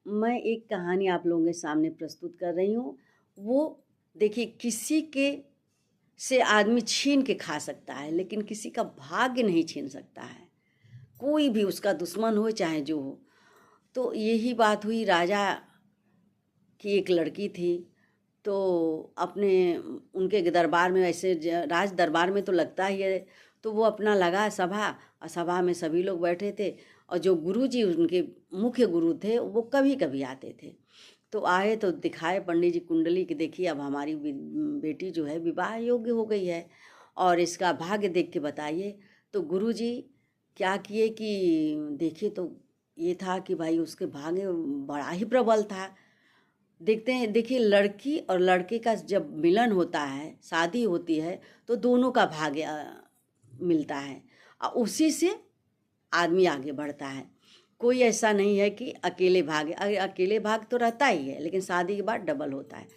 मैं एक कहानी आप लोगों के सामने प्रस्तुत कर रही हूँ। वो देखिए किसी के से आदमी छीन के खा सकता है, लेकिन किसी का भाग्य नहीं छीन सकता है। कोई भी उसका दुश्मन हो चाहे जो हो। तो यही बात हुई, राजा की एक लड़की थी। तो अपने उनके दरबार में ऐसे राज दरबार में तो लगता ही है। तो वो अपना लगा सभा, और सभा में सभी लोग बैठे थे। और जो गुरुजी उनके मुख्य गुरु थे वो कभी कभी आते थे। तो आए तो दिखाए पंडित जी कुंडली कि देखिए अब हमारी बेटी जो है विवाह योग्य हो गई है, और इसका भाग्य देख के बताइए। तो गुरुजी क्या किए कि देखिए, तो ये था कि भाई उसके भाग्य बड़ा ही प्रबल था। देखते हैं, देखिए लड़की और लड़के का जब मिलन होता है, शादी होती है, तो दोनों का भाग्य मिलता है, और उसी से आदमी आगे बढ़ता है। कोई ऐसा नहीं है कि अकेले भाग, अकेले भाग तो रहता ही है, लेकिन शादी के बाद डबल होता है।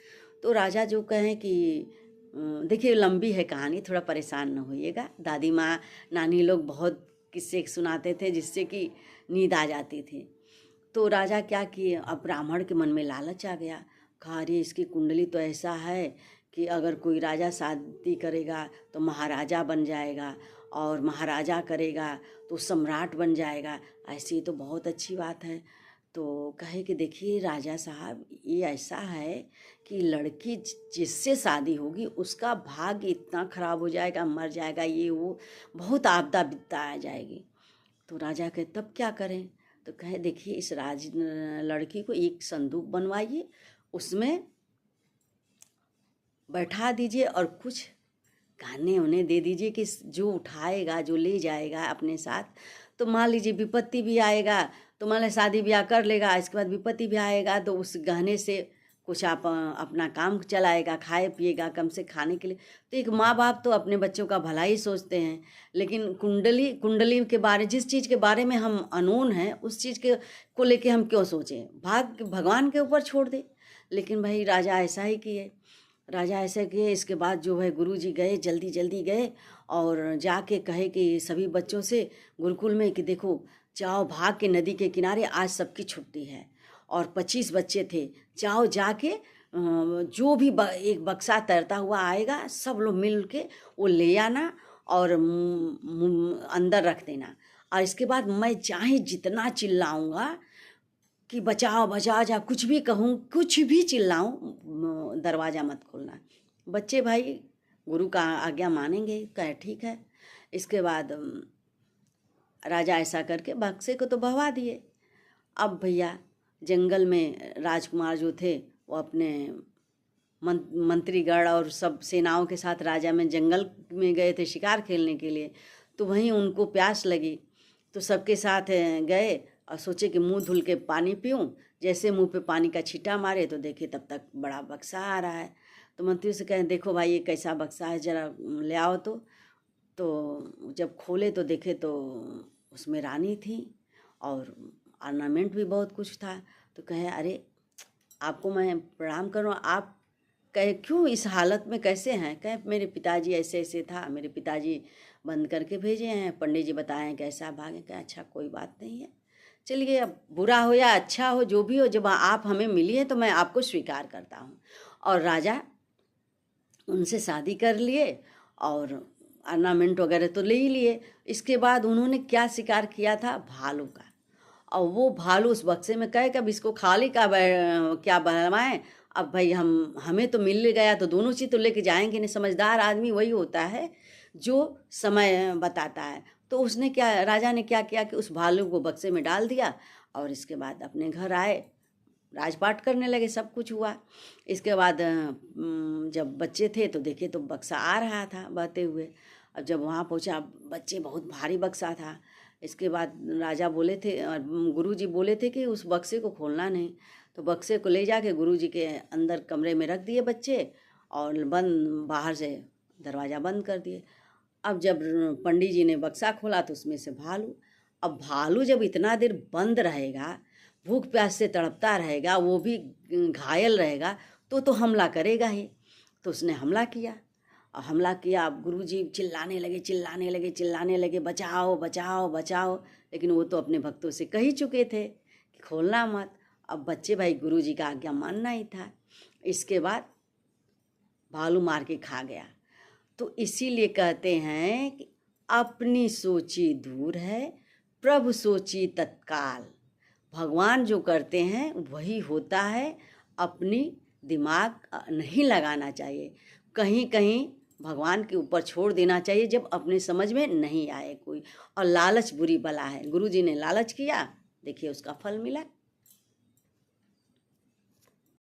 तो राजा जो कहें कि देखिए लंबी है कहानी, थोड़ा परेशान न होइएगा। दादी माँ नानी लोग बहुत किस्से सुनाते थे जिससे कि नींद आ जाती थी। तो राजा क्या किए, अब ब्राह्मण के मन में लालच आ गया। कहा अरे इसकी कुंडली तो ऐसा है कि अगर कोई राजा शादी करेगा तो महाराजा बन जाएगा, और महाराजा करेगा तो सम्राट बन जाएगा। ऐसी तो बहुत अच्छी बात है। तो कहे कि देखिए राजा साहब, ये ऐसा है कि लड़की जिससे शादी होगी उसका भाग्य इतना खराब हो जाएगा, मर जाएगा, ये वो बहुत आपदा विपदा आ जाएगी। तो राजा कहे तब क्या करें। तो कहे देखिए इस लड़की को एक संदूक बनवाइए, उसमें बैठा दीजिए, और कुछ गहने उन्हें दे दीजिए कि जो उठाएगा, जो ले जाएगा अपने साथ, तो मान लीजिए विपत्ति भी आएगा तो मान लीजिए शादी ब्याह कर लेगा, इसके बाद विपत्ति भी आएगा तो उस गहने से कुछ आप अपना काम चलाएगा, खाए पिएगा कम से खाने के लिए। तो एक माँ बाप तो अपने बच्चों का भला ही सोचते हैं, लेकिन कुंडली कुंडली के बारे, जिस चीज़ के बारे में हम अनून हैं उस चीज़ के को लेके हम क्यों सोचें, भगवान के ऊपर छोड़ दें। लेकिन भाई राजा ऐसा ही किए। राजा ऐसे किए, इसके बाद जो है गुरुजी गए, जल्दी जल्दी गए, और जाके कहे कि सभी बच्चों से गुरुकुल में कि देखो जाओ भाग के नदी के किनारे, आज सबकी छुट्टी है। और 25 बच्चे थे, जाओ जाके जो भी एक बक्सा तैरता हुआ आएगा सब लोग मिल के वो ले आना, और अंदर रख देना। और इसके बाद मैं चाहे जितना चिल्लाऊंगा कि बचाओ बचाओ, जा कुछ भी कहूँ, कुछ भी चिल्लाऊँ, दरवाज़ा मत खोलना। बच्चे भाई गुरु का आज्ञा मानेंगे, कहे ठीक है। इसके बाद राजा ऐसा करके बक्से को तो बहवा दिए। अब भैया जंगल में राजकुमार जो थे वो अपने मंत्रीगण और सब सेनाओं के साथ राजा में जंगल में गए थे शिकार खेलने के लिए। तो वहीं उनको प्यास लगी, तो सबके साथ गए और सोचे कि मुंह धुल के पानी पीऊँ। जैसे मुंह पे पानी का छींटा मारे तो देखे तब तक बड़ा बक्सा आ रहा है। तो मंत्री से कहें देखो भाई ये कैसा बक्सा है, ज़रा ले आओ। तो जब खोले तो देखे तो उसमें रानी थी, और ऑर्नामेंट भी बहुत कुछ था। तो कहे अरे आपको मैं प्रणाम करूँ, आप कहे क्यों इस हालत में कैसे हैं। कहे मेरे पिताजी ऐसे ऐसे था, मेरे पिताजी बंद करके भेजे हैं, पंडित जी बताए हैं कैसा भागे। कहे अच्छा कोई बात नहीं है, चलिए अब बुरा हो या अच्छा हो जो भी हो, जब आप हमें मिली है तो मैं आपको स्वीकार करता हूँ। और राजा उनसे शादी कर लिए, और ऑर्नामेंट वगैरह तो ले ही लिए। इसके बाद उन्होंने क्या शिकार किया था, भालू का। और वो भालू उस बक्से में कहे कि अब इसको खाली का क्या बनवाएं। अब भाई हमें तो मिल गया तो दोनों चीज़ तो लेके जाएंगे नहीं। समझदार आदमी वही होता है जो समय बताता है। तो उसने क्या, राजा ने क्या किया कि उस भालू को बक्से में डाल दिया, और इसके बाद अपने घर आए, राजपाट करने लगे, सब कुछ हुआ। इसके बाद जब बच्चे थे तो देखे तो बक्सा आ रहा था बहते हुए। अब जब वहाँ पहुँचा, बच्चे बहुत भारी बक्सा था। इसके बाद राजा बोले थे और गुरुजी बोले थे कि उस बक्से को खोलना नहीं। तो बक्से को ले जाके गुरुजी के अंदर कमरे में रख दिए बच्चे, और बाहर से दरवाज़ा बंद कर दिए। अब जब पंडित जी ने बक्सा खोला तो उसमें से भालू। अब भालू जब इतना देर बंद रहेगा, भूख प्यास से तड़पता रहेगा, वो भी घायल रहेगा, तो हमला करेगा ही। तो उसने हमला किया, और हमला किया। अब गुरुजी चिल्लाने लगे चिल्लाने लगे चिल्लाने लगे, बचाओ बचाओ बचाओ। लेकिन वो तो अपने भक्तों से कह ही चुके थे कि खोलना मत। अब बच्चे भाई गुरुजी का आज्ञा मानना ही था। इसके बाद भालू मार के खा गया। तो इसीलिए कहते हैं कि अपनी सोची दूर है, प्रभु सोची तत्काल। भगवान जो करते हैं वही होता है, अपनी दिमाग नहीं लगाना चाहिए, कहीं कहीं भगवान के ऊपर छोड़ देना चाहिए जब अपने समझ में नहीं आए कोई। और लालच बुरी बला है, गुरुजी ने लालच किया, देखिए उसका फल मिला।